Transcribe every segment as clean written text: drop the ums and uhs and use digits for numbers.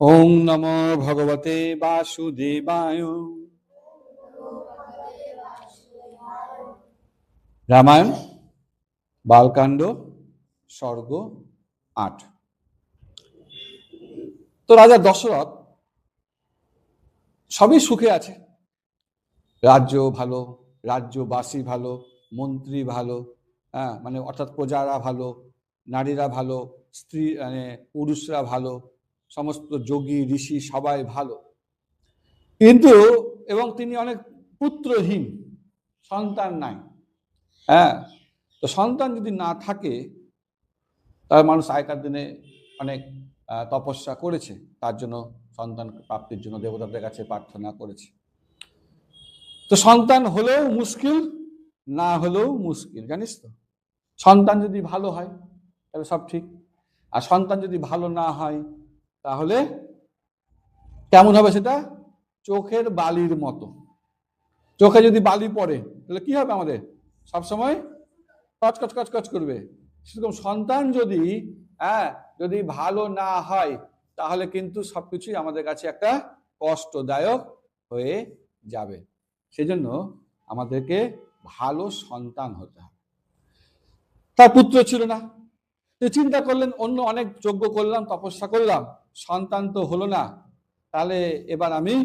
ওং নমো ভগবতে বাসুদেবায়। রামায়ণ বালকাণ্ড স্বর্গ ৮। তো রাজা দশরথ সবই সুখে আছে, রাজ্য ভালো, রাজ্যবাসী ভালো, মন্ত্রী ভালো, মানে অর্থাৎ প্রজারা ভালো, নারীরা ভালো, স্ত্রী মানে পুরুষরা ভালো, সমস্ত যোগী ঋষি সবাই ভালো। কিন্তু এবং তিনি অনেক পুত্রহীন, সন্তান নাই। তো সন্তান যদি না থাকে, তার মানুষ আগেকার দিনে অনেক তপস্যা করেছে, তার জন্য সন্তান প্রাপ্তির জন্য দেবতাদের কাছে প্রার্থনা করেছে। তো সন্তান হলেও মুশকিল, না হলেও মুশকিল, জানিস তো। সন্তান যদি ভালো হয় তাহলে সব ঠিক, আর সন্তান যদি ভালো না হয় তাহলে কেমন হবে সেটা? চোখের বালির মতো। চোখে যদি বালি পড়ে তাহলে কি হবে? আমাদের সবসময় কচকচ কচকচ করবে। সেরকম সন্তান যদি যদি ভালো না হয় তাহলে কিন্তু সবকিছুই আমাদের কাছে একটা কষ্টদায়ক হয়ে যাবে। সেজন্য আমাদেরকে ভালো সন্তান হতে হবে। তার পুত্র ছিল না, চিন্তা করলেন অন্য অনেক যজ্ঞ করলাম, তপস্যা করলাম, সন্তান তো হলো না, তাহলে এবার আমি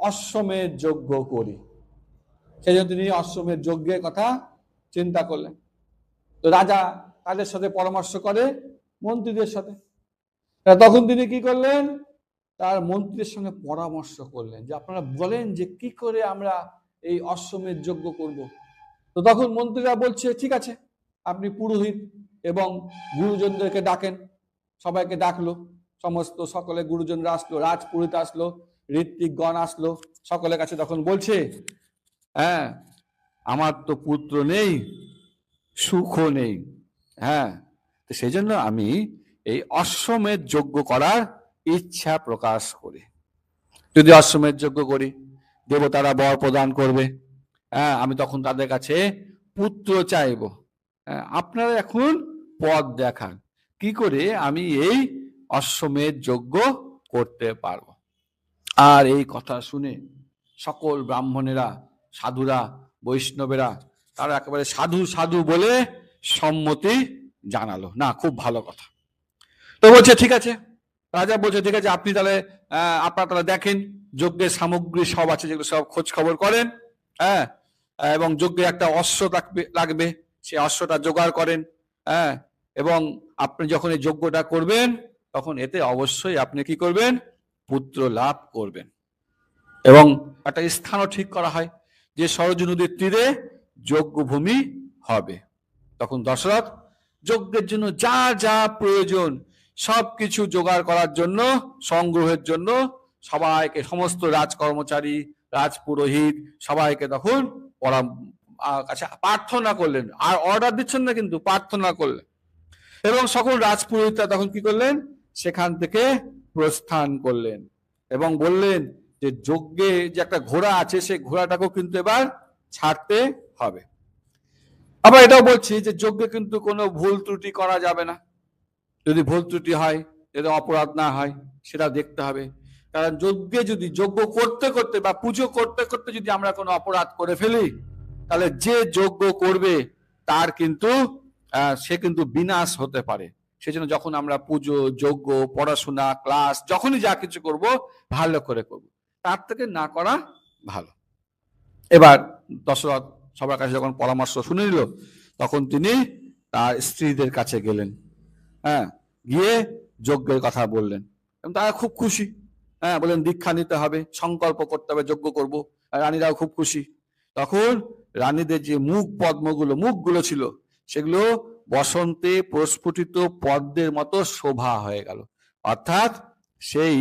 অশ্বমেধ যজ্ঞ করি। সেই জন্য তিনি অশ্বমেধ যজ্ঞের কথা চিন্তা করলেন। তো রাজা তাদের সাথে পরামর্শ করে, মন্ত্রীদের সাথে। তখন তিনি কি করলেন? তার মন্ত্রীদের সঙ্গে পরামর্শ করলেন যে আপনারা বলেন যে কি করে আমরা এই অশ্বমেধ যজ্ঞ করব। তো তখন মন্ত্রীরা বলছে ঠিক আছে, আপনি পুরোহিত এবং গুরুজনদেরকে ডাকেন। সবাইকে ডাকলো, সমস্ত সকলে গুরুজনরা আসলো, রাজপুরোহিত আসলো, ঋত্বিকগণ আসলো, সকলের কাছে তখন বলছে আমার তো পুত্র নেই, সুখও নেই, তো সেই জন্য আমি এই অশ্বমেধ যজ্ঞ করার ইচ্ছা প্রকাশ করি। যদি অশ্বমেধ যজ্ঞ করি, দেবতারা বর প্রদান করবে, আমি তখন তাদের কাছে পুত্র চাইব। আপনারা এখন পথ দেখান কি করে আমি এই অশ্বমেধ যজ্ঞ করতে পারবো। আর এই কথা শুনে সকল ব্রাহ্মণেরা, সাধুরা, বৈষ্ণবেরা তারা একেবারে সাধু সাধু বলে সম্মতি জানালো। না, খুব ভালো কথা। তো বলছে ঠিক আছে, রাজা বলছে ঠিক আছে, আপনি তাহলে আপনারা তাহলে দেখেন যজ্ঞের সামগ্রী সব আছে, যেগুলো সব খোঁজ খবর করেন, এবং যজ্ঞে একটা অশ্ব লাগবে, সেই অশ্বটা জোগাড় করেন, এবং আপনি যখন এই যজ্ঞটা করবেন তখন এতে অবশ্যই আপনি কি করবেন? পুত্র লাভ করবেন। এবং একটা স্থানও ঠিক করা হয় যে সরযূ নদীর তীরে যজ্ঞভূমি হবে। তখন দশরথ যজ্ঞের জন্য যা যা প্রয়োজন সবকিছু জোগাড় করার জন্য, সংগ্রহের জন্য সবাইকে, সমস্ত রাজকর্মচারী, রাজপুরোহিত সবাইকে তখন কাছে প্রার্থনা করলেন। আর অর্ডার দিচ্ছেন না, কিন্তু প্রার্থনা করলেন। এবং সকল রাজপুরোহিতরা তখন কি করলেন? সেখান থেকে প্রস্থান করলেন এবং বললেন যে যজ্ঞে যে একটা ঘোড়া আছে, সেই ঘোড়াটাকেও কিন্তু এবার ছাড়তে হবে। আবার এটাও বলছি যে যজ্ঞে কিন্তু কোনো ভুল ত্রুটি করা যাবে না। যদি ভুল ত্রুটি হয়, যদি অপরাধ না হয়, সেটা দেখতে হবে। কারণ যজ্ঞে যদি যজ্ঞ করতে করতে বা পুজো করতে করতে যদি আমরা কোনো অপরাধ করে ফেলি, তাহলে যে যজ্ঞ করবে তার কিন্তু সে কিন্তু বিনাশ হতে পারে। সেজন্য যখন আমরা পুজো, যজ্ঞ, পড়াশোনা, ক্লাস, যখনই যা কিছু করব ভালো করে করব, তার থেকে না করা ভালো। এবার দশরথ সবার কাছে যখন পরামর্শ শুনে নিল, তখন তিনি তার স্ত্রীদের কাছে গেলেন, গিয়ে যজ্ঞের কথা বললেন। এবং তারা খুব খুশি, বললেন দীক্ষা নিতে হবে, সংকল্প করতে হবে, যজ্ঞ করব। আর রানীরাও খুব খুশি। তখন রানীদের যে মুখগুলো ছিল, সেগুলো বসন্তে প্রস্ফুটিত পদ্মের মতো শোভা হয়ে গেল। অর্থাৎ সেই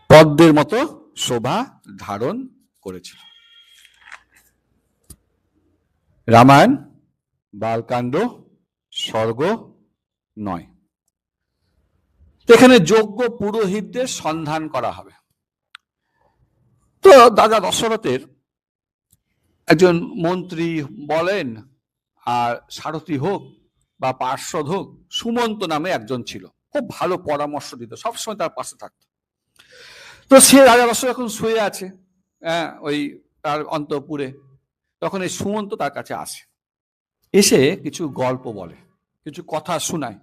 পদ্মের মতো শোভা ধারণ করেছিল। রামায়ণ বালকাণ্ড স্বর্গ ৯। এখানে যোগ্য পুরোহিতদের সন্ধান করা হবে। তো দাদা দশরথের একজন মন্ত্রী বলেন আর সারথী হোক বা পার্শ্বদ হোক, সুমন্ত নামে একজন ছিল। খুব ভালো পরামর্শ দিত, সবসময় তার পাশে থাকতো। তো সে রাজা দশরথ এখন শুয়ে আছে ওই তার অন্তঃপুরে, তখন এই সুমন্ত তার কাছে আসে, এসে কিছু গল্প বলে, কিছু কথা শোনায়।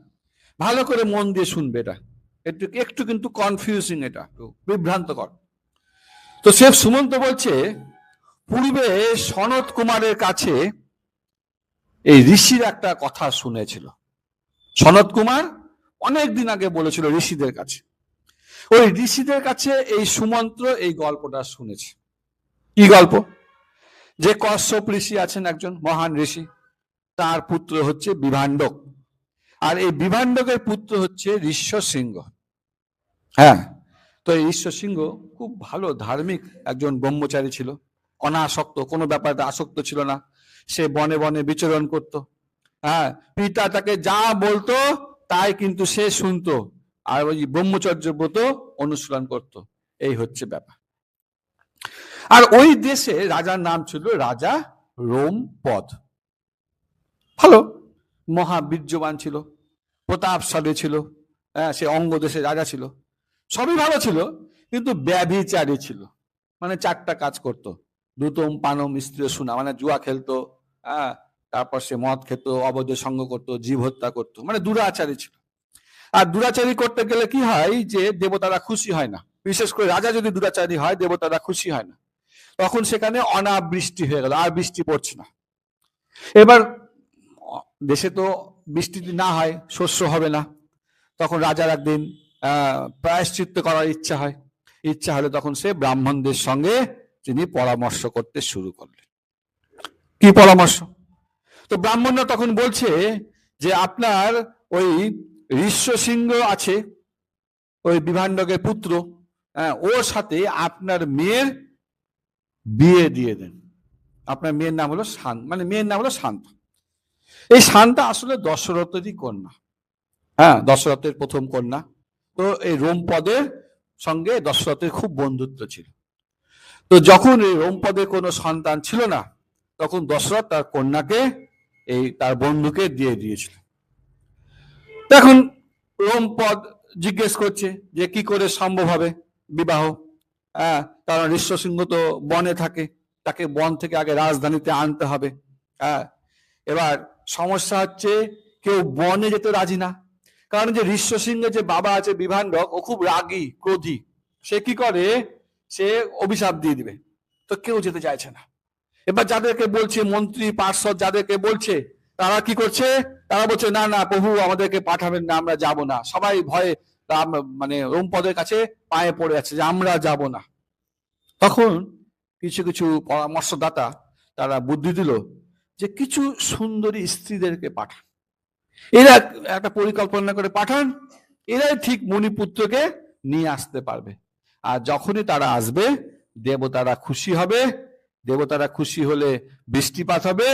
ভালো করে মন দিয়ে শুনবে, এটা একটু একটু কিন্তু কনফিউজিং, এটা বিভ্রান্তকর। তো সে সুমন্ত বলছে, পূর্বে সনত কুমারের কাছে এই ঋষির একটা কথা শুনেছিল। সনত কুমার অনেক দিন আগে বলেছিল ঋষিদের কাছে, ওই ঋষিদের কাছে এই সুমন্ত্র এই গল্পটা শুনেছে। কি গল্প? যে কশ্যপ ঋষি আছেন, একজন মহান ঋষি, তার পুত্র হচ্ছে বিভাণ্ডক, আর এই বিভাণ্ডকের পুত্র হচ্ছে ঋষ্যশৃঙ্গ। হ্যাঁ, তো এই ঋষ্যশৃঙ্গ খুব ভালো ধার্মিক একজন ব্রহ্মচারী ছিল, অনাসক্ত, কোনো ব্যাপারে আসক্ত ছিল না। সে বনে বনে বিচরণ করত। হ্যাঁ, পিতা তাকে যা বলতো তাই কিন্তু সে শুনতো, আর ওই ব্রহ্মচর্য ব্রত অনুশীলন করত। এই হচ্ছে ব্যাপার। আর ওই দেশে রাজার নাম ছিল রাজা রোমপদ। ভালো মহাবীর্যবান ছিল, প্রতাপশালী ছিল, সে অঙ্গ দেশের রাজা ছিল, সবই ভালো ছিল, কিন্তু ব্যভিচারী ছিল। মানে 4টা কাজ করত: দুতম পানম স্ত্রী শোনা, মানে জুয়া খেলতো, তারপর সে মদ খেত, অবৈধ সঙ্গ করতো, জীব হত্যা করতো, মানে দুরাচারী ছিল। আর দুরাচারী করতে গেলে কি হয়, যে দেবতারা খুশি হয় না, বিশেষ করে রাজা যদি দুরাচারী হয় দেবতারা খুশি হয় না। তখন সেখানে অনাবৃষ্টি হয়ে গেল, আর বৃষ্টি পড়ছে না। এবার দেশে তো বৃষ্টি না হয় শস্য হবে না। তখন রাজার একদিন প্রায়শ্চিত্ত করার ইচ্ছা হয়। ইচ্ছা হলে তখন সে ব্রাহ্মণদের সঙ্গে তিনি পরামর্শ করতে শুরু করলেন। কি পরামর্শ? তো ব্রাহ্মণরা তখন বলছে যে আপনার ওই ঋষ্যশৃঙ্গ আছে, ওই বিভাণ্ডকের পুত্র, ওর সাথে আপনার মেয়ের বিয়ে দিয়ে দেন। আপনার মেয়ের নাম হলো মানে মেয়ের নাম হলো শান্তা। এই শান্তা আসলে দশরথেরই কন্যা, দশরথের প্রথম কন্যা। তো এই রোমপদের সঙ্গে দশরথের খুব বন্ধুত্ব ছিল। তো যখন এই রোমপদের কোনো সন্তান ছিল না, তখন দশরথ তার কন্যাকে এই তার বন্ধুকে দিয়ে দিয়েছিল। এখন রোমপদ জিজ্ঞেস করছে যে কি করে সম্ভব হবে বিবাহ, কারণ ঋষ্যশৃঙ্গ তো বনে থাকে, তাকে বন থেকে আগে রাজধানীতে আনতে হবে। এবার সমস্যা হচ্ছে কেউ বনে যেতে রাজি না, কারণ যে ঋষ্যশৃঙ্গের যে বাবা আছে বিভাণ্ডক, ও খুব রাগী ক্রোধী। সে কি করে, সে অভিশাপ দিয়ে দিবে, তো কেউ যেতে চাইছে না। এবার যাদেরকে বলছে, মন্ত্রী পার্ষদ যাদেরকে বলছে, তারা কি করছে, তারা বলছে না না প্রভু আমাদেরকে পাঠাবেন না, আমরা যাব না। সবাই ভয়ে মানে রোমপদের কাছে পায়ে পড়ে আছে যে আমরা যাব না। তখন কিছু কিছু পরামর্শদাতা তারা বুদ্ধি দিল যে কিছু সুন্দরী স্ত্রীদেরকে পাঠান, এরা একটা পরিকল্পনা করে পাঠান, এরাই ঠিক মণিপুত্রকে নিয়ে আসতে পারবে। আর যখনই তারা আসবে দেবতারা খুশি হবে, দেবতারা খুশি হলে বৃষ্টিপাত হবে,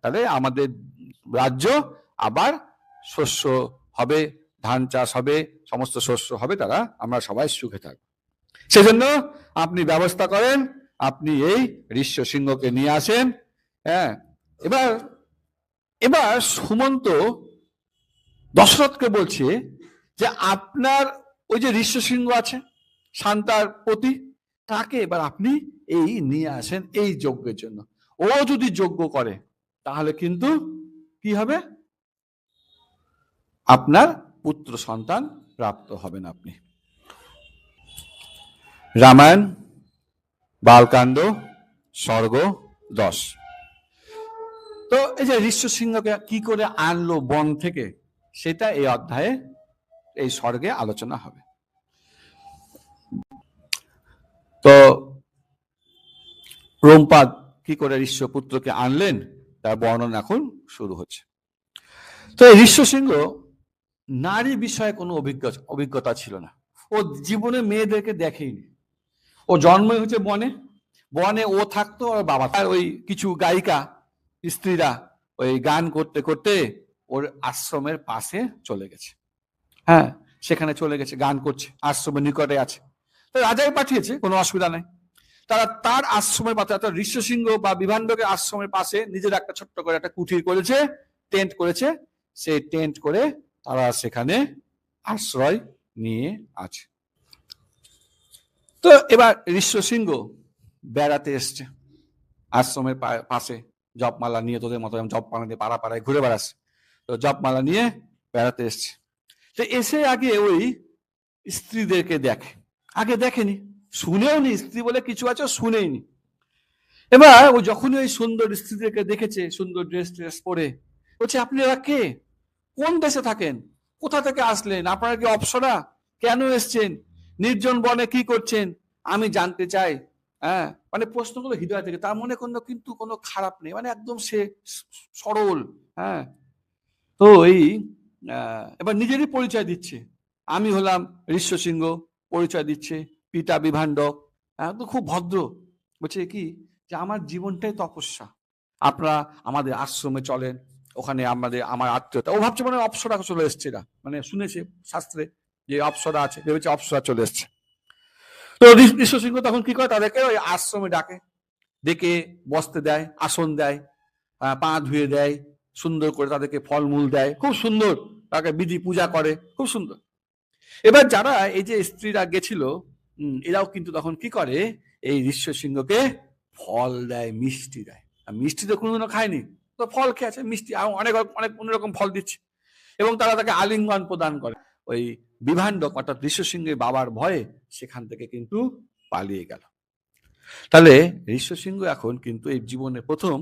তাহলে আমাদের রাজ্য আবার শস্য হবে, ধান চাষ হবে, সমস্ত শস্য হবে, তারা আমরা সবাই সুখে থাকবো। সেজন্য আপনি ব্যবস্থা করেন, আপনি এই ঋষ্যশৃঙ্গকে নিয়ে আসেন। এবার এবার সুমন্ত দশরথকে বলছে যে আপনার ওই যে ঋষ্যশৃঙ্গ আছে শান্তার প্রতি, তাকে এবার আপনি এই নিয়ে আসেন এই যজ্ঞের জন্য। ও যদি যজ্ঞ করে তাহলে কিন্তু কি হবে, আপনার পুত্র সন্তান প্রাপ্ত হবেন আপনি। রামায়ণ বালকাণ্ড সর্গ 10। তো এই যে ঋষ্যশৃঙ্গকে কি করে আনলো বন থেকে, সেটা এই অধ্যায়ে এই স্বর্গে আলোচনা হবে। তো রোমপদ কি করে ঋষ্যপুত্রকে আনলেন তার বর্ণনা এখন শুরু হচ্ছে। তো এই ঋষ্যশৃঙ্গ নারী বিষয়ে কোনো অভিজ্ঞতা ছিল না, ও জীবনে মেয়েদেরকে দেখেইনি। ও জন্মই হচ্ছে বনে, বনে ও থাকতো, আর বাবা ওই কিছু গায়িকা স্ত্রীরা ওই গান করতে করতে ওর আশ্রমের পাশে চলে গেছে। সেখানে চলে গেছে, গান করছে, আশ্রমের নিকটে আছে। তো রাজাই পাঠিয়েছে, কোনো অসুবিধা নেই। তারা তার আশ্রমের পাশে, অর্থাৎ ঋষ্যশৃঙ্গ বা বিভাণ্ডকের আশ্রমের পাশে নিজের একটা ছোট্ট করে একটা কুঠির করেছে, টেন্ট করেছে। সেই টেন্ট করে তারা সেখানে আশ্রয় নিয়ে আছে। তো এবার ঋষ্যশৃঙ্গ বেড়াতে এসছে আশ্রমের পাশে, জপমালা নিয়ে, তোদের মতো জপমালা নিয়ে পাড়ায় ঘুরে বেড়াচ্ছে। তো জপমালা নিয়ে বেড়াতে এসছে। তো এসে আগে ওই স্ত্রীদেরকে দেখে, আগে দেখেনি, শুনেও নি, স্ত্রী বলে কিছু আছে শুনেই নি। এবার ও যখনই ওই সুন্দর স্ত্রীদেরকে দেখেছে, সুন্দর ড্রেস পরে, বলছে আপনারা কে, কোন দেশে থাকেন, কোথা থেকে আসলেন, আপনারা কি অপ্সরা, কেন এসছেন, নির্জন বনে কি করছেন, আমি জানতে চাই। হ্যাঁ, মানে প্রশ্নগুলো হৃদয় থেকে, তার মনে কিন্তু কোনো খারাপ নেই, মানে একদম সে সরল। হ্যাঁ, তো এই এবার নিজেরই পরিচয় দিচ্ছে, আমি হলাম ঋষ্যশৃঙ্গ, পরিচয় দিচ্ছে, পিতা বিভাণ্ডক। তো খুব ভদ্র, বলছে কি যে আমার জীবনটাই তপস্যা, আপনারা আমাদের আশ্রমে চলেন, ওখানে আমার আত্মীয়তা। ও ভাবছে মানে অপ্সরা চলে এসছে, এরা মানে শুনেছে শাস্ত্রে যে অপ্সরা আছে, ভেবেছে অপ্সরা চলে এসছে। তো ঋষ্যশৃঙ্গ তখন কি করে, তাদেরকে ওই আশ্রমে ডাকে, ডেকে বসতে দেয়, আসন দেয়, পা ধুয়ে দেয়, সুন্দর করে তাদেরকে ফলমূল দেয়, খুব সুন্দর, তাকে বিধি পূজা করে, খুব সুন্দর। এবার যারা এই যে স্ত্রীরা গেছিল, এরাও কিন্তু তখন কি করে, এই ঋষ্যশৃঙ্গকে ফল দেয়, মিষ্টি দেয়। মিষ্টি তো কোনোদিনও খায়নি, তো ফল খেয়েছে, মিষ্টি অনেক অনেক অন্যরকম ফল দিচ্ছে, এবং তারা তাকে আলিঙ্গন প্রদান করে। ওই বিভাণ্ডক অর্থাৎ ঋষ্যশৃঙ্গের বাবার ভয়ে সেখান থেকে কিন্তু পালিয়ে গেল। তাহলে ঋষ্যশৃঙ্গ এখন কিন্তু এই জীবনে প্রথম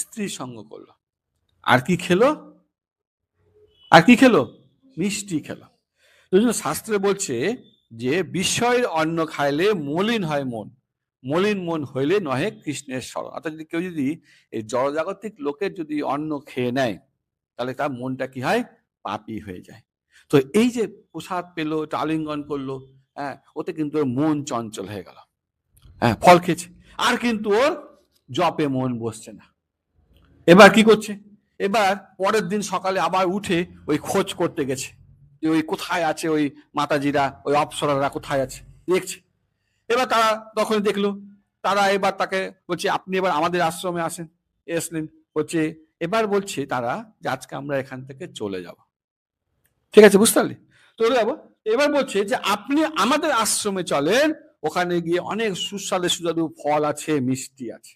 স্ত্রী সঙ্গ করলো, আর কি খেলো, মিষ্টি খেলো। শাস্ত্রে বলছে যে বিষয়ের অন্ন খাইলে মলিন হয় মন, মলিন মন হইলে নহে কৃষ্ণের স্মরণ। অর্থাৎ যদি কেউ যদি এই জড়জাগতিক লোকের যদি অন্ন খেয়ে নেয়, তাহলে তার মনটা কি হয়, পাপী হয়ে যায়। তো এই যে প্রসাদ পেলো, আলিঙ্গন করলো, হ্যাঁ, ওতে কিন্তু ওর মন চঞ্চল হয়ে গেল। হ্যাঁ, ফল খেয়েছে, আর কিন্তু ওর জপে মন বসছে না। এবার কি করছে, এবার পরের দিন সকালে আবার উঠে ওই খোঁজ করতে গেছে, যে ওই কোথায় আছে ওই মাতাজিরা, ওই অপ্সরারা কোথায় আছে দেখছে। এবার তারা তখন দেখলো, তারা এবার তাকে বলছে আপনি এবার আমাদের আশ্রমে আসেন, এসলেন, বলছে এবার বলছে তারা যে আজকে আমরা এখান থেকে চলে যাব। ঠিক আছে, বুঝতে পারলি, চলে যাবো। এবার বলছে যে আপনি আমাদের আশ্রমে চলেন, ওখানে গিয়ে অনেক সুস্বাদু ফল আছে, মিষ্টি আছে।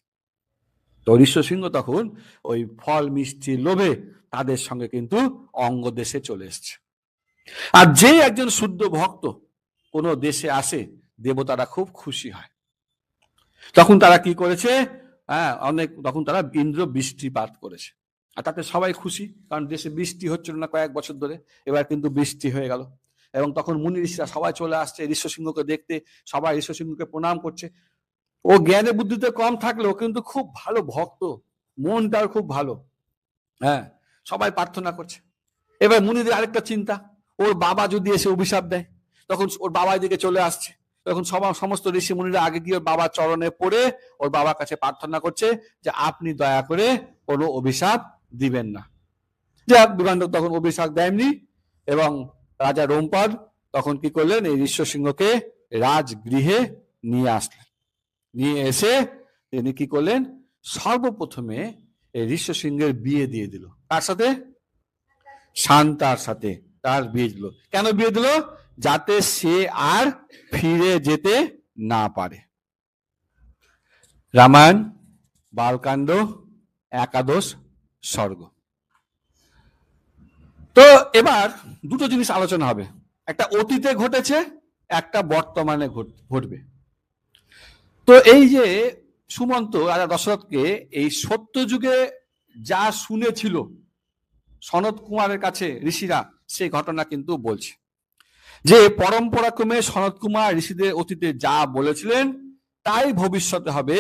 তো ঋষ্যশৃঙ্গ তখন ওই ফল মিষ্টির লোভে তাদের সঙ্গে কিন্তু অঙ্গ দেশে চলে এসছে। আর যে একজন শুদ্ধ ভক্ত কোন দেশে আসে, দেবতারা খুব খুশি হয়। তখন তারা কি করেছে, তখন তারা ইন্দ্র বৃষ্টিপাত করেছে, আর তাতে সবাই খুশি, কারণ দেশে বৃষ্টি হচ্ছিল না কয়েক বছর ধরে, এবার কিন্তু বৃষ্টি হয়ে গেল। এবং তখন মুনি ঋষিরা সবাই চলে আসছে ঋষ্যশৃঙ্গকে দেখতে, সবাই ঋষ্যশৃঙ্গকে প্রণাম করছে। ও জ্ঞানে বুদ্ধিতে কম থাকলেও কিন্তু খুব ভালো ভক্ত, মনটাও খুব ভালো। হ্যাঁ, সবাই প্রার্থনা করছে। এবার মুনিদের আরেকটা চিন্তা, ওর বাবা যদি এসে অভিশাপ দেয়, তখন ওর বাবার দিকে চলে আসছে, তখন সমস্ত ঋষি মুনিরা আগে গিয়ে ওর বাবার চরণে পড়ে ওর বাবার কাছে প্রার্থনা করছে যে আপনি দয়া করে কোনো অভিশাপ দিবেন না। যাক, বিভাণ্ডক তখন অভিশাপ দেয়নি, এবং রাজা রোমপদ তখন কি করলেন, এই ঋষ্যশৃঙ্গকে রাজগৃহে নিয়ে আসলেন। নিয়ে এসে তিনি কি করলেন, সর্বপ্রথমে এই ঋষ্যশৃঙ্গের বিয়ে দিয়ে দিল। কার সাথে, শান্তার সাথে তার বিয়ে দিল। কেন বিয়ে দিল, যাতে সে আর ফিরে যেতে না পারে। রামায়ণ বালকাণ্ড 11 সর্গ। তো এবার দুটো জিনিস আলোচনা হবে, একটা অতীতে ঘটেছে, একটা বর্তমানে ঘটবে। তো এই যে সুমন্ত রাজা দশরথকে এই সত্য যুগে যা শুনেছিল সনত কুমারের কাছে ঋষিরা, সেই ঘটনা কিন্তু বলছে যে পরম্পরাক্রমে সনত কুমার ঋষিদের অতীতে যা বলেছিলেন তাই ভবিষ্যতে হবে,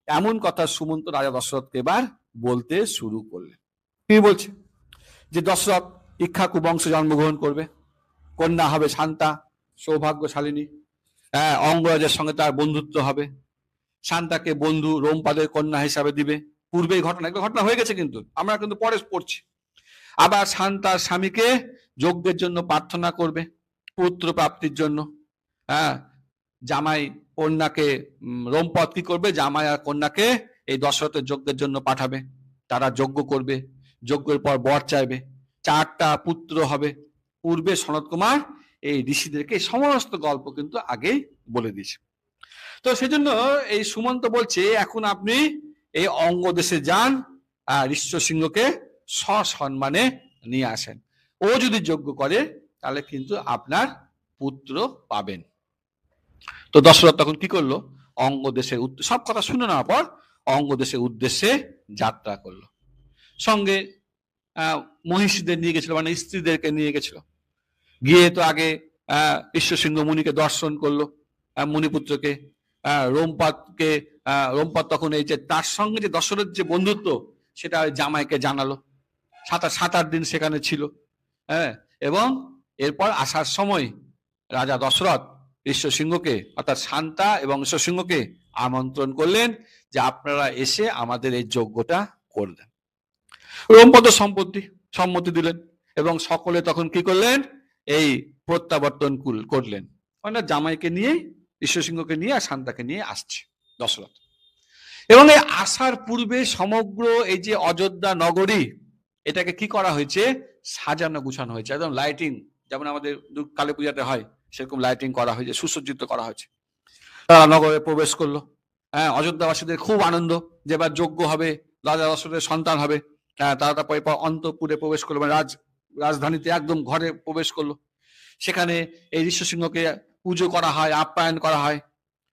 এমন কথা সুমন্ত রাজা দশরথকে এবার বলতে শুরু করলেন। তিনি বলছে যে দশরথ ইক্ষ্বাকু বংশে জন্মগ্রহণ করবে, কন্যা হবে শান্তা, সৌভাগ্যশালিনী, অঙ্গরাজের সঙ্গে তার বন্ধুত্ব হবে, শান্তাকে বন্ধু রোমপাদের কন্যা হিসাবে দিবে। পূর্বেই ঘটনা হয়ে গেছে, কিন্তু আমরা কিন্তু পরে পড়ছি। আবার শান্তার স্বামীকে যজ্ঞের জন্য প্রার্থনা করবে, পুত্র প্রাপ্তির জন্য। জামাই কন্যাকে, রোমপদ কি করবে, জামাই আর কন্যাকে এই দশরথের যজ্ঞের জন্য পাঠাবে, তারা যজ্ঞ করবে, যজ্ঞের পর বর চাইবে, 4টা পুত্র হবে। পূর্বে সনত কুমার এই ঋষিদেরকে এই সমস্ত গল্প কিন্তু আগেই বলে দিয়েছে। তো সেজন্য এই সুমন্ত বলছে এখন আপনি এই অঙ্গ দেশে যান আর ঋষ্যসিংহকে সসম্মানে নিয়ে আসেন। ও যদি যজ্ঞ করে তাহলে কিন্তু আপনার পুত্র পাবেন। তো দশরথ তখন কি করলো, অঙ্গ দেশের সব কথা শুনে নেওয়ার পর অঙ্গ দেশের উদ্দেশ্যে যাত্রা করলো। সঙ্গে মহিষীদের নিয়ে গেছিল, মানে স্ত্রীদেরকে নিয়ে গেছিল। গিয়ে তো আগে ঋষ্যসিংহ মুনিকে দর্শন করলো, মুনিপুত্রকে, রোমপাতকে। রোমপাত তখন এই যে তার সঙ্গে যে দশরথ যে বন্ধুত্ব সেটা জামাইকে জানালো। 7-8 দিন সেখানে ছিল। হ্যাঁ, এবং এরপর আসার সময় রাজা দশরথ ঋষ্যসিংহকে অর্থাৎ শান্তা এবং ঋষ্যসিংহকে আমন্ত্রণ করলেন যে আপনারা এসে আমাদের এই যজ্ঞটা করলেন। রোমপদ সম্মতি দিলেন এবং সকলে তখন কি করলেন, এই প্রত্যাবর্তন করলেন। মানে জামাইকে নিয়ে, ঋষ্যসিংহকে নিয়ে আর শান্তাকে নিয়ে আসছে দশরথ। এবং এই আসার পূর্বে সমগ্র এই যে অযোধ্যা নগরী, এটাকে কি করা হয়েছে, সাজানো গুছানো হয়েছে, একদম লাইটিং, যেমন আমাদের কালী পূজাতে হয় সেরকম লাইটিং করা হয়েছে, সুসজ্জিত করা হয়েছে। তারা নগরে প্রবেশ করলো। হ্যাঁ, অযোধ্যাবাসীদের খুব আনন্দ যে এবার যজ্ঞ হবে, রাজা দশরথের সন্তান হবে। তারা তারপরে অন্তঃপুরে প্রবেশ করলো, মানে রাজধানীতে একদম ঘরে প্রবেশ করলো। সেখানে এই ঋষ্যসিংহকে পুজো করা হয়, আপ্যায়ন করা হয়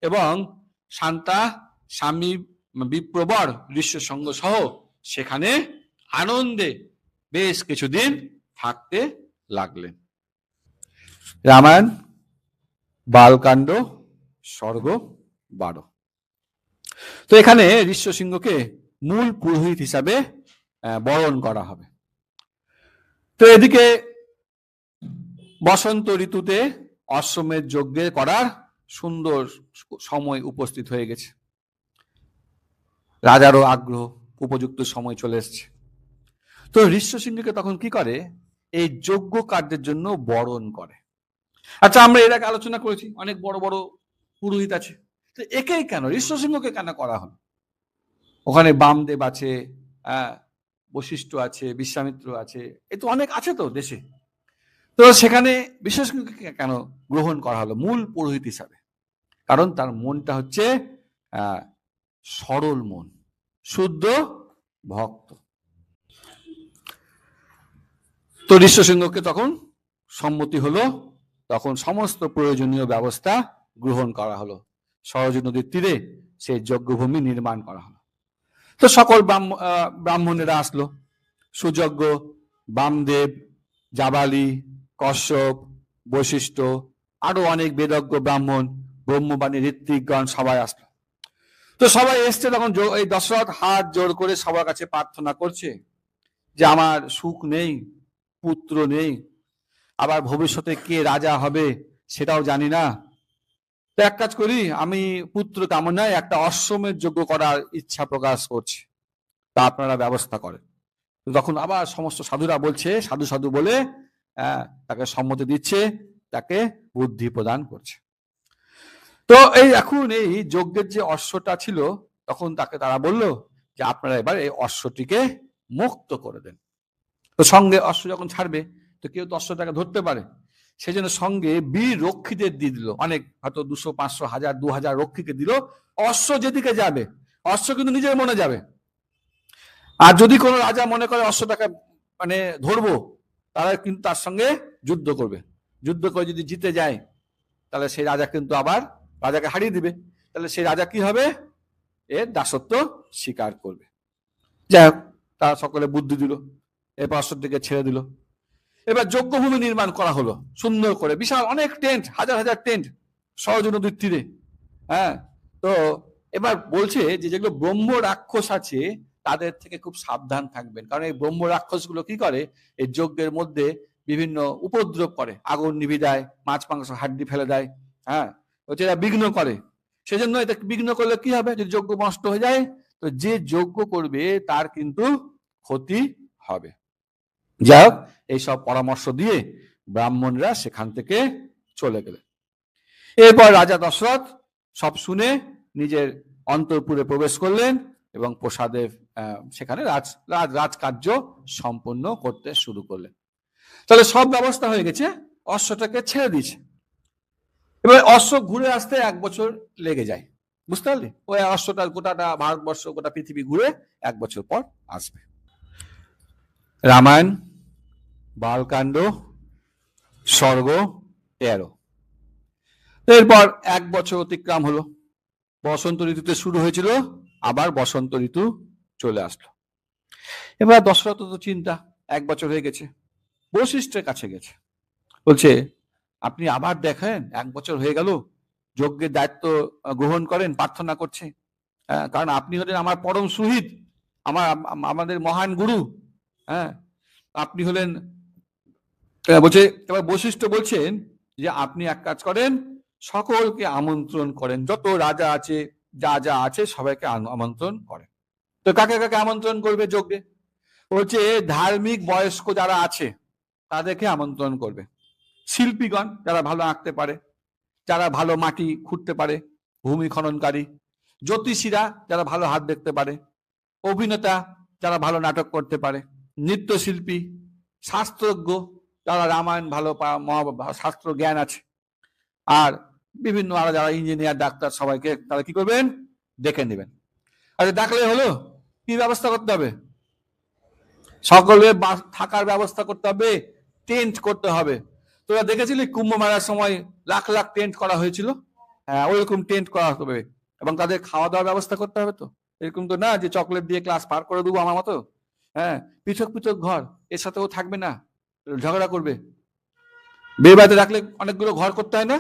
এবং শান্তা স্বামী বিপ্রবর ঋষ্যসিংহ সহ সেখানে আনন্দে বেশ কিছুদিন থাকতে লাগলেন। রামায়ণ বালকাণ্ড সর্গ 12। তো এখানে ঋষ্যসিংহকে মূল পুরোহিত হিসাবে বরণ করা হবে। তো এদিকে বসন্ত ঋতুতে অশ্বমেধ যজ্ঞ করার সুন্দর সময় উপস্থিত হয়ে গেছে। রাজারও আগ্রহ, উপযুক্ত সময় চলে এসছে। তো ঋষ্যসিংহকে তখন কি করে, এই যজ্ঞ কার্যের জন্য বরণ করে। আচ্ছা, আমরা এর আগে আলোচনা করেছি অনেক বড় বড় পুরোহিত আছে, তো একেই কেন, ঋষ্যসিংহকে কেন করা হলো? ওখানে বামদেব আছে, বশিষ্ঠ আছে, বিশ্বামিত্র আছে, এ তো অনেক আছে তো দেশে। তো সেখানে ঋষ্যসিংহকে কেন গ্রহণ করা হলো মূল পুরোহিত হিসাবে? কারণ তার মনটা হচ্ছে সরল মন, শুদ্ধ ভক্ত। তো ঋষ্যসিংহকে তখন সম্মতি হলো, তখন সমস্ত প্রয়োজনীয় ব্যবস্থা গ্রহণ করা হলো। সরযূ নদীর তীরে সেই যজ্ঞভূমি নির্মাণ করা হলো। তো সকল ব্রাহ্মণেরা আসলো, সুযজ্ঞ, বামদেব, জাবালি, কশ্যপ, বশিষ্ঠ, আরো অনেক বেদজ্ঞ ব্রাহ্মণ, ব্রহ্মবাণী ঋত্বিকগণ সবাই আসলো। তো সবাই এসছে, তখন এই দশরথ হাত জোর করে সবার কাছে প্রার্থনা করছে যে আমার সুখ নেই, পুত্র নেই, আবার ভবিষ্যতে কে রাজা হবে সেটাও জানি না। তো এক কাজ করি, আমি পুত্র কামনায় একটা অশ্বমেধ যজ্ঞ করার ইচ্ছা প্রকাশ করছি, তা আপনারা ব্যবস্থা করেন। তখন আবার সমস্ত সাধুরা বলছে, সাধু সাধু বলে তাকে সম্মতি দিচ্ছে, তাকে বুদ্ধি প্রদান করছে। তো এই এখন এই যজ্ঞের যে অশ্বটা ছিল, তখন তাকে তারা বলল যে আপনারা এবার এই অশ্বটিকে মুক্ত করে দেন। তো সঙ্গে অশ্ব যখন ছাড়বে তো কেউ তো অশ্বটাকে ধরতে পারে, সেই জন্য সঙ্গে বীর রক্ষীদের দিয়ে দিল, অনেক হয়তো 200, 500, 1000, 2000 রক্ষীকে দিল। অশ্ব যেদিকে যাবে, অশ্ব কিন্তু নিজের মনে যাবে। আর যদি কোনো রাজা মনে করে অশ্বটাকে মানে ধরবো, তারা কিন্তু তার সঙ্গে যুদ্ধ করবে। যুদ্ধ করে যদি জিতে যায় তাহলে সেই রাজা কিন্তু আবার রাজাকে হারিয়ে দিবে, তাহলে সেই রাজা কি হবে, এর দাসত্ব স্বীকার করবে। যাই হোক, তারা সকলে বুদ্ধি দিল, এরপর অশ্বটিকে ছেড়ে দিল। এবার যজ্ঞভূমি নির্মাণ করা হলো সুন্দর করে, বিশাল অনেক টেন্ট, হাজার হাজার টেন্ট সরযূ নদীর তীরে। হ্যাঁ, তো এবার বলছে যে যেগুলো ব্রহ্ম রাক্ষস আছে তাদের থেকে খুব সাবধান থাকবেন, কারণ এই ব্রহ্ম রাক্ষসগুলো কি করে, এই যজ্ঞের মধ্যে বিভিন্ন উপদ্রব করে, আগুন নিভে দেয়, মাছ মাংস হাড্ডি ফেলে দেয়। হ্যাঁ, এরা বিঘ্ন করে। সেজন্য এটা বিঘ্ন করলে কি হবে, যদি যজ্ঞ নষ্ট হয়ে যায় তো যে যজ্ঞ করবে তার কিন্তু ক্ষতি হবে। যাই হোক, এইসব পরামর্শ দিয়ে ব্রাহ্মণরা সেখান থেকে চলে গেলেন। এরপর রাজা দশরথ সব শুনে নিজের অন্তঃপুরে প্রবেশ করলেন এবং প্রসাদে সেখানে রাজকার্য সম্পন্ন করতে শুরু করলেন। তাহলে সব ব্যবস্থা হয়ে গেছে, অশ্বটাকে ছেড়ে দিয়েছে। এবার অশ্ব ঘুরে আসতে 1 বছর লেগে যায়, বুঝতে পারলি? ওই অশ্বটা গোটাটা ভারতবর্ষ, গোটা পৃথিবী ঘুরে 1 বছর পর আসবে। রামায়ণ, বালকাণ্ড, স্বর্গ 13। এরপর 1 বছর অতিক্রম হলো, বসন্ত ঋতুতে শুরু হয়েছিল, আবার বসন্ত ঋতু চলে আসলো। এবার দশরথ তো চিন্তা, 1 বছর হয়ে গেছে, বশিষ্ঠের কাছে গেছে, বলছে আপনি আবার দেখেন 1 বছর হয়ে গেল, যজ্ঞের দায়িত্ব গ্রহণ করেন, প্রার্থনা করছে। কারণ আপনি হলেন আমার পরম সুহৃদ, আমাদের মহান গুরু। হ্যাঁ, আপনি হলেন, বলছে। এবার বশিষ্ঠ বলছেন যে আপনি এক কাজ করেন, সকলকে আমন্ত্রণ করেন, যত রাজা আছে, যা যা আছে সবাইকে আমন্ত্রণ করেন। তো কাকে কাকে আমন্ত্রণ করবে যজ্ঞে? বলছে ধার্মিক বয়স্ক যারা আছে তাদেরকে আমন্ত্রণ করবে, শিল্পীগণ যারা ভালো আঁকতে পারে, যারা ভালো মাটি খুঁড়তে পারে, ভূমি খননকারী, জ্যোতিষীরা যারা ভালো হাত দেখতে পারে, অভিনেতা যারা ভালো নাটক করতে পারে, নৃত্যশিল্পী, শাস্ত্রজ্ঞ যারা রামায়ণ ভালো শাস্ত্র জ্ঞান আছে, আর বিভিন্ন আরো যারা ইঞ্জিনিয়ার, ডাক্তার, সবাইকে তারা কি করবেন, ডেকে নেবেন। আচ্ছা, ডাকলে হলো, কি ব্যবস্থা করতে হবে? সকলে থাকার ব্যবস্থা করতে হবে, টেন্ট করতে হবে। তোরা দেখেছিলি কুম্ভ মেলার সময় লাখ লাখ টেন্ট করা হয়েছিল? হ্যাঁ, ওইরকম টেন্ট করা হবে, এবং তাদের খাওয়া দাওয়ার ব্যবস্থা করতে হবে। তো এরকম তো না যে চকলেট দিয়ে ক্লাস পার করে দেবো আমার মতো। হ্যাঁ, পৃথক পৃথক ঘর, এর সাথেও থাকবে না, ঝগড়া করবে। বিয়ে বাড়িতে রাখলে অনেকগুলো ঘর করতে হয় না,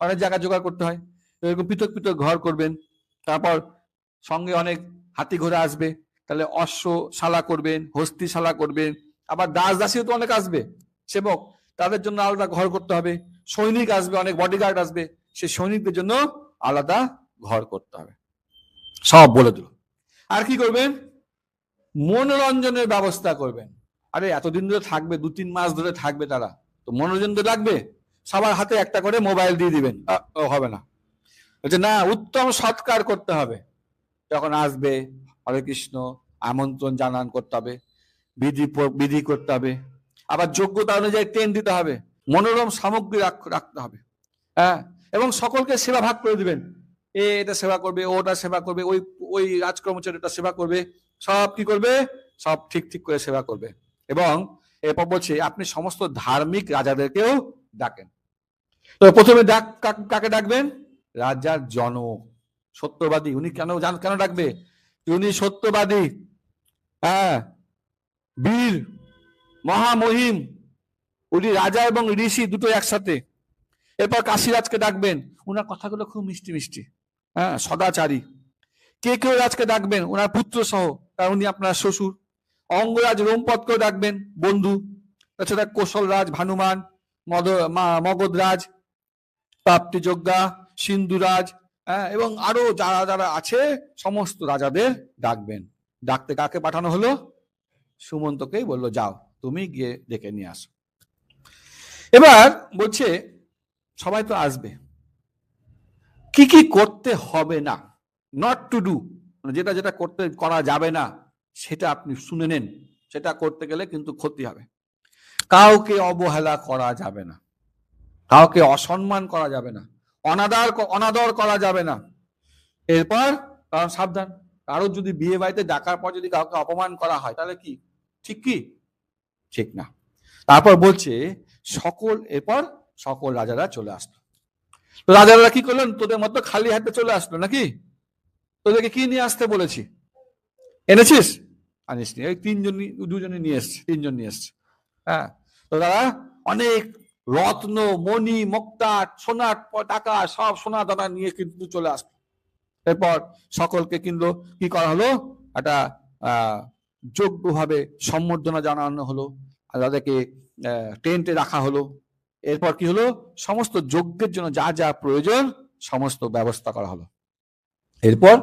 অনেক জায়গা জোগাড় করতে হয়, এরকম পৃথক পৃথক ঘর করবেন। তারপর সঙ্গে অনেক হাতি ঘোড়া আসবে, তাহলে অশ্বশালা করবেন, হস্তিশালা করবেন। আবার দাস দাসীও তো অনেক আসবে, সেবক, তাদের জন্য আলাদা ঘর করতে হবে। সৈনিক আসবে, অনেক বডিগার্ড আসবে, সেই সৈনিকদের জন্য আলাদা ঘর করতে হবে। সব বলে দিল। আর কি করবেন? মনোরঞ্জনের ব্যবস্থা করবেন। আরে এতদিন ধরে থাকবে, 2-3 মাস ধরে থাকবে তারা, তো মনোরঞ্জন তো লাগবে। সবার হাতে একটা করে মোবাইল দিয়ে দিবেন। হবে না, বলছে না, উত্তম সৎকার করতে হবে। যখন আসবে, হরে কৃষ্ণ আমন্ত্রণ জানান করতে হবে, বিধি করতে হবে, আবার যোগ্যতা অনুযায়ী ট্রেন দিতে হবে, মনোরম সামগ্রী রাখতে হবে। হ্যাঁ, এবং সকলকে সেবা ভাগ করে দিবেন, এটা সেবা করবে, ওটা সেবা করবে, ওই ওই রাজকর্মচারীটা সেবা করবে, সব কি করবে, সব ঠিক ঠিক করে সেবা করবে। এবং এরপর বলছে আপনি সমস্ত ধার্মিক রাজাদেরকেও ডাকেন। তো প্রথমে কাকে ডাকবেন? রাজার জনক, সত্যবাদী। উনি কেন ডাকবে? উনি সত্যবাদী, হ্যাঁ, বীর, মহামহিম, উনি রাজা এবং ঋষি দুটো একসাথে। এরপর কাশীরাজকে ডাকবেন, উনার কথাগুলো খুব মিষ্টি মিষ্টি, হ্যাঁ, সদাচারী। কেউ রাজকে ডাকবেন, ওনার পুত্র সহ, কারণ উনি আপনার শ্বশুর। অঙ্গরাজ রোমপদকেও ডাকবেন, বন্ধু। তাছাড়া কৌশল রাজ, ভানুমান, মগধরাজ, প্রাপ্তিযোগ্যা, সিন্ধুরাজ, হ্যাঁ, এবং আরো যারা যারা আছে সমস্ত রাজাদের ডাকবেন। ডাকতে কাকে পাঠানো হলো? সুমন্তকেই বললো, যাও তুমি গিয়ে ডেকে নিয়ে আসো। এবার বলছে সবাই তো আসবে, কি কি করতে হবে না, নট টু ডু, যেটা যেটা করা যাবে না সেটা আপনি শুনে নেন। সেটা করতে গেলে কিন্তু ক্ষতি হবে। কাউকে অবহেলা করা যাবে না, কাউকে অসম্মান করা যাবে না, অনাদর করা যাবে না। এরপর কারণ সাবধান, কারো যদি বিয়ে বাড়িতে ডাকার পর যদি কাউকে অপমান করা হয় তাহলে কি ঠিক? কি ঠিক না। তারপর বলছে এরপর সকল রাজারা চলে আসলো। তো রাজারা কি করলেন? তোদের মতো খালি হাতে চলে আসলো নাকি? তোদেরকে কি নিয়ে আসতে বলেছি? এনেছিস? আনিসনি। ওই দুজনই নিয়ে এসছে, 3জন নিয়ে এসছে। হ্যাঁ, তো তারা অনেক রত্ন, মণি, মুক্তা, সোনার টাকা, সব সোনা দানা নিয়ে কিন্তু চলে আসলো। এরপর সকলকে কিন্তু কি করা হলো? একটা যোগ্যভাবে সম্বর্ধনা জানানো হলো, আর তাদেরকে টেন্টে রাখা হলো। এরপর কি হলো? সমস্ত যজ্ঞের জন্য যা যা প্রয়োজন সমস্ত ব্যবস্থা করা হলো। এরপর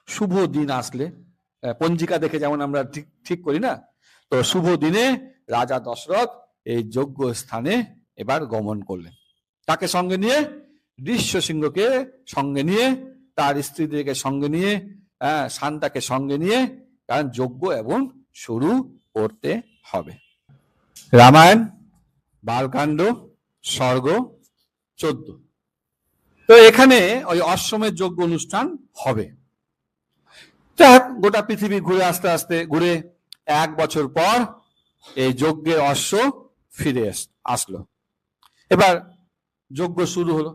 শুভ দিন আসলে, পঞ্জিকা দেখে যেমন আমরা ঠিক করি না, তো শুভ দিনে রাজা দশরথ এই যজ্ঞ স্থানে এবার গমন করলেন। তাকে সঙ্গে নিয়ে, ঋষ্যশৃঙ্গকে সঙ্গে নিয়ে, তার স্ত্রীদেরকে সঙ্গে নিয়ে, শান্তাকে সঙ্গে নিয়ে, কারণ যজ্ঞ এবং শুরু করতে হবে। রামায়ণ, বালকাণ্ড, স্বর্গ 14। তো এখানে ওই অশ্বমেধ যজ্ঞ অনুষ্ঠান হবে। গোটা পৃথিবী ঘুরে আস্তে আস্তে ঘুরে 1 বছর পর এই যজ্ঞের অশ্ব ফিরে আসলো। এবার যজ্ঞ শুরু হলো।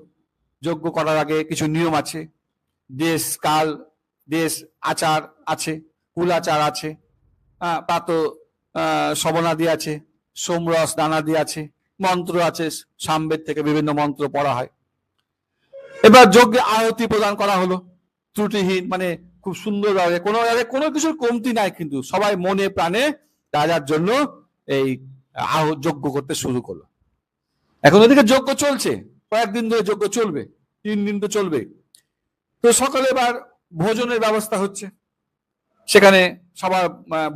যজ্ঞ করার আগে কিছু নিয়ম আছে, দেশ কাল দেশ আচার আছে, কুল আচার আছে, প্রাত শবনাদি আছে, সোমরস দানাদি আছে, মন্ত্র আছে, সামবেদ থেকে বিভিন্ন মন্ত্র পড়া হয়। এবার যজ্ঞে আহুতি প্রদান করা হলো ত্রুটিহীন, মানে খুব সুন্দরভাবে, কোনো কিছুর কমতি নাই, কিন্তু সবাই মনে প্রাণে রাজার জন্য এই যজ্ঞ করতে শুরু করলো। এখন ওদিকে যজ্ঞ চলছে, কয়েকদিন ধরে যজ্ঞ চলবে, 3 দিন তো চলবে। তো সকালে এবার ভোজনের ব্যবস্থা হচ্ছে, সেখানে সবার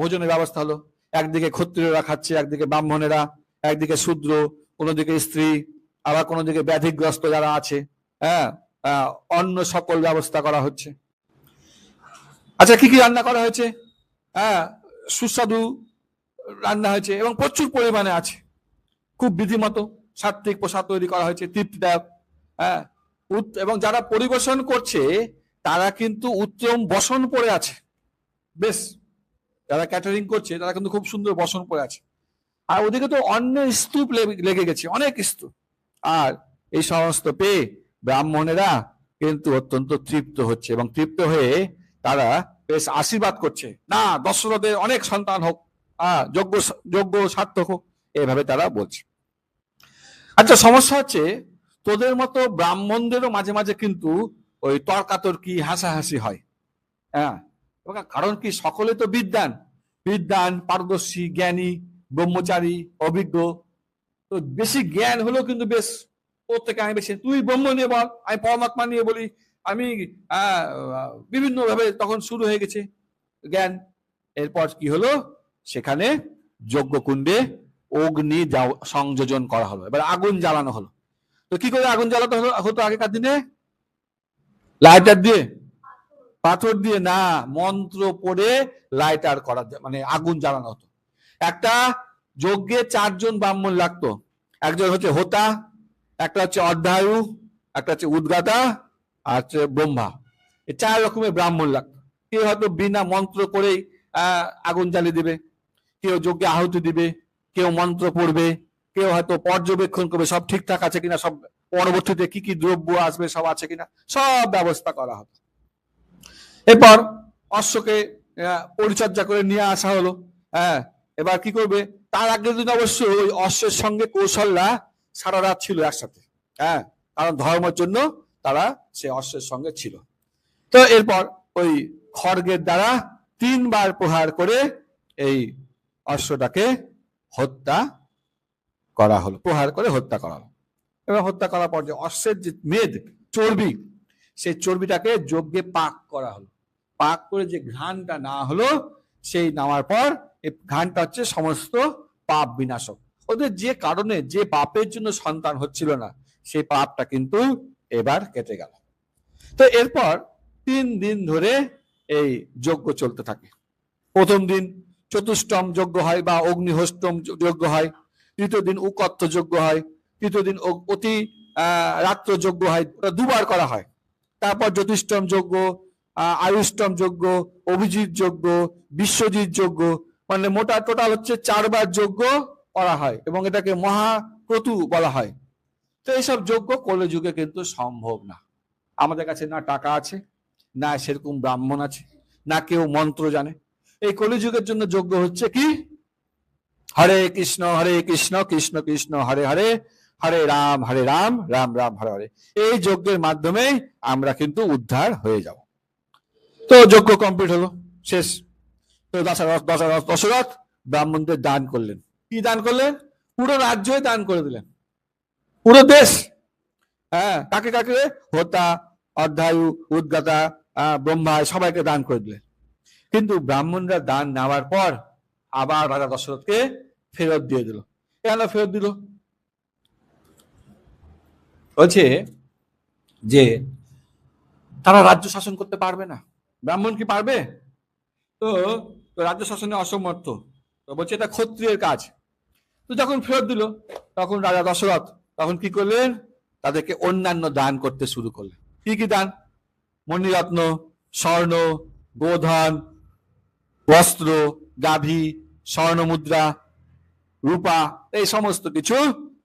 ভোজনের ব্যবস্থা হলো। একদিকে ক্ষত্রিয়রা খাচ্ছে, একদিকে ব্রাহ্মণেরা, একদিকে শূদ্র, কোনোদিকে স্ত্রী, আবার কোনোদিকে ব্যাধিগ্রস্ত যারা আছে, অন্য সকল ব্যবস্থা করা হচ্ছে। আচ্ছা, কি কি রান্না করা হয়েছে? সুস্বাদু রান্না হয়েছে এবং প্রচুর পরিমাণে আছে, খুব বিধিমত সাত্বিক প্রসাদ তৈরি করা হয়েছে, তৃপ্তিদায়ক। এবং যারা পরিবেশন করছে তারা কিন্তু উত্তম বসন পরে আছে, বেশ, যারা ক্যাটারিং করছে তারা কিন্তু খুব সুন্দর বসন পরে আছে। আর ওদিকে তো অন্যের স্তূপ লেগে গেছে, অনেক স্তূপ। আর এই সমস্ত পেয়ে ব্রাহ্মণেরা কিন্তু অত্যন্ত তৃপ্ত হচ্ছে এবং তৃপ্ত হয়ে তারা বেশ আশীর্বাদ করছে, না দশরথের অনেক সন্তান হোক, যজ্ঞ সার্থক হোক, এভাবে তারা বলছে। আচ্ছা, সমস্যা হচ্ছে তোদের মতো ব্রাহ্মণদেরও মাঝে মাঝে কিন্তু ওই তর্কাতর্কি হাসাহাসি হয়। কারণ কি, সকলে তো বিদ্বান পারদর্শী জ্ঞানী ব্রহ্মচারী অভিজ্ঞ। তো বেশি জ্ঞান হলেও কিন্তু বেশ প্রত্যেকে আমি বেশি, তুই ব্রহ্ম নিয়ে বল, আমি পরমাত্মা নিয়ে বলি, আমি বিভিন্ন ভাবে তখন শুরু হয়ে গেছে জ্ঞান। এরপর কি হলো, সেখানে যজ্ঞকুণ্ডে অগ্নি সংযোজন করা হলো, এবার আগুন জ্বালানো হলো। তো কি করে আগুন জ্বালাতে হতো আগেকার দিনে? লাইটার দিয়ে, পাথর দিয়ে না, মন্ত্র পড়ে লাইটার করা, মানে আগুন জ্বালানো হতো। একটা যজ্ঞে 4 জন ব্রাহ্মণ লাগতো, একজন হচ্ছে হোতা, একটা হচ্ছে অর্ধায়ু, একটা হচ্ছে উদ্গাতা, আর হচ্ছে ব্রহ্মা। এই 4 রকমের ব্রাহ্মণ লাগতো। কেউ হয়তো বিনা মন্ত্র করেই আগুন জ্বালিয়ে দিবে, কেউ যজ্ঞে আহুতি দিবে, কেউ মন্ত্র পড়বে, কেউ হয়তো পর্যবেক্ষণ করবে সব ঠিকঠাক আছে কিনা, সব পরবর্তীতে কি কি দ্রব্য আসবে সব আছে কিনা, সব ব্যবস্থা করা হবে। এরপর অশ্বকে পরিচর্যা করে নিয়ে আসা হলো। এবার কি করবে, তার আগের দিন অবশ্যই ওই অশ্বের সঙ্গে কৌশল্যা সারা রাত ছিল একসাথে, কারণ ধর্মের জন্য তারা সে অশ্বের সঙ্গে ছিল। তো এরপর ওই খড়গের দ্বারা 3 বার প্রহার করে এই অশ্বটাকে হত্যা করা হলো, প্রহার করে হত্যা করা হলো। এবার হত্যা করার পর যে অশ্বের যে মেদ চর্বি, সেই চর্বিটাকে যজ্ঞে পাক করা হলো। পাক করে যে ঘ্রাণটা না হলো, সেই নামার পর এই ঘ্রাণটা হচ্ছে সমস্ত পাপ বিনাশক। ওদের যে কারণে, যে পাপের জন্য সন্তান হচ্ছিল না, সেই পাপটা কিন্তু এবার কেটে গেল। তো এরপর 3 দিন ধরে এই যজ্ঞ চলতে থাকে। প্রথম দিন চতুষ্টম যজ্ঞ হয় বা অগ্নিহোষ্টম যজ্ঞ হয়, তৃতীয় দিন উকত্থ যজ্ঞ হয়, তৃতীয় দিন অতি রাত্র যজ্ঞ হয়, 2 বার করা হয়। তারপর জ্যোতিষ্টম যজ্ঞ, আয়ুষ্টম যজ্ঞ, অভিজিৎ যজ্ঞ, বিশ্বজিৎ যজ্ঞ, মানে মোটা টোটাল হচ্ছে 4 বার যজ্ঞ করা হয় এবং এটাকে মহাক্রতু বলা হয়। তো এইসব যজ্ঞ কলিযুগে কিন্তু সম্ভব না। আমাদের কাছে না টাকা আছে, না সেরকম ব্রাহ্মণ আছে, না কেউ মন্ত্র জানে। এই কলিযুগের জন্য যজ্ঞ হচ্ছে কি, হরে কৃষ্ণ কৃষ্ণ কৃষ্ণ হরে হরে, হরে রাম রাম রাম হরে হরে। এই যজ্ঞের মাধ্যমে আমরা কিন্তু উদ্ধার হয়ে যাব। তো যজ্ঞ কমপ্লিট হলো, শেষ। তো দশরথ ব্রাহ্মণদের দান করলেন। কি দান করলেন? পুরো রাজ্যই দান করে দিলেন, পুরো দেশ। কাকে কাকে? হোতা, অর্ধায়ু, উদ্গাতা, ব্রহ্মা, সবাইকে দান করে দিলেন। কিন্তু ব্রাহ্মণরা দান নেওয়ার পর আবার রাজা দশরথকে ফেরত দিয়ে দিল। কেন ফেরত দিল? বলছে যে তারা রাজ্য শাসন করতে পারবে না। ব্রাহ্মণ কি পারবে? তো রাজ্য শাসনে অসমর্থ। তো বলছে এটা ক্ষত্রিয়ের কাজ। তো যখন ফেরত দিল, তখন রাজা দশরথ তখন কি করলেন? তাদেরকে অন্যান্য দান করতে শুরু করলেন। কি কি দান? মণিরত্ন, স্বর্ণ, গোধন, বস্ত্র, গাভী, স্বর্ণ মুদ্রা, রূপা, এই সমস্ত কিছু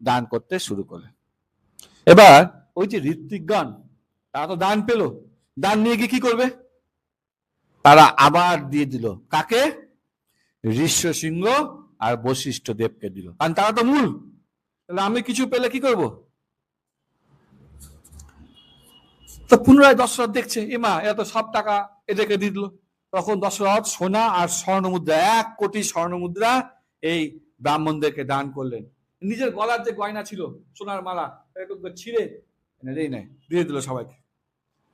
দান করতে শুরু করলেন। এবার ওই যে ঋত্বিকগণ, তারা তো দান পেল, দান নিয়ে গিয়ে কি করবে? তারা আবার দিয়ে দিল কাকে? ঋষ্যশৃঙ্গ আর বশিষ্ঠ দেবকে দিল, কারণ তারা তো মূল। তাহলে আমি কিছু পেলে কি করব? তো পুনরায় দশরথ দেখছে, এমা এত সব টাকা এদেরকে দিয়ে দিল। তখন দশরথ সোনা আর স্বর্ণ মুদ্রা, 1 কোটি স্বর্ণ মুদ্রা এই ব্রাহ্মণদেরকে দান করলেন। নিজের গলার যে গয়না ছিল সোনার মালা, ছিঁড়ে দিয়ে দিল সবাইকে।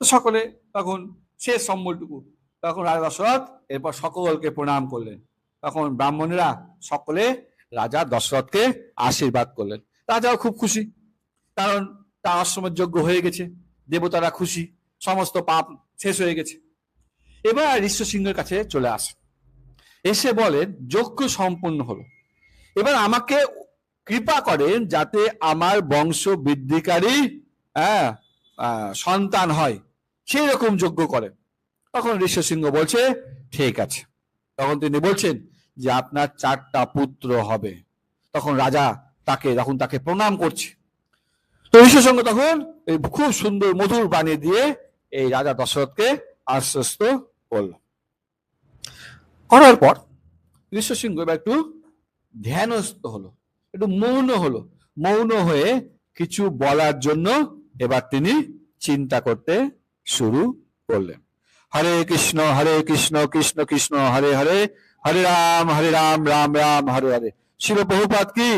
তো সকলে তখন শেষ সম্বলটুকু, তখন রাজা দশরথ এরপর সকলকে প্রণাম করলেন। তখন ব্রাহ্মণেরা সকলে রাজা দশরথকে আশীর্বাদ করলেন। রাজাও খুব খুশি, কারণ তার অশ্বমেধ যজ্ঞ হয়ে গেছে, দেবতারা খুশি, সমস্ত পাপ শেষ হয়ে গেছে। এবার ঋষ্যশৃঙ্গের কাছে চলে আসে, এসে বলেন যজ্ঞ সম্পূর্ণ হলো, এবার আমাকে কৃপা করেন যাতে আমার বংশ বৃদ্ধিকারী সন্তান হয়, সেই রকম যজ্ঞ করেন। তখন ঋষ্যশৃঙ্গ বলছে ঠিক আছে। তখন তিনি বলছেন যে আপনার 4টা পুত্র হবে। তখন রাজা তাকে প্রণাম করছে। তো ঋষ্যশৃঙ্গ তখন এই খুব সুন্দর মধুর বাণী দিয়ে এই রাজা দশরথকে আশ্বস্ত করল। করার পর ঋষ্যশৃঙ্গ এবার একটু ধ্যানস্থ হলো, একটু মৌন হলো। মৌন হয়ে কিছু বলার জন্য এবার তিনি চিন্তা করতে শুরু করলেন। হরে কৃষ্ণ কৃষ্ণ কৃষ্ণ হরে হরে, হরে রাম রাম রাম হরে হরে। শিল প্রভুপাদ কি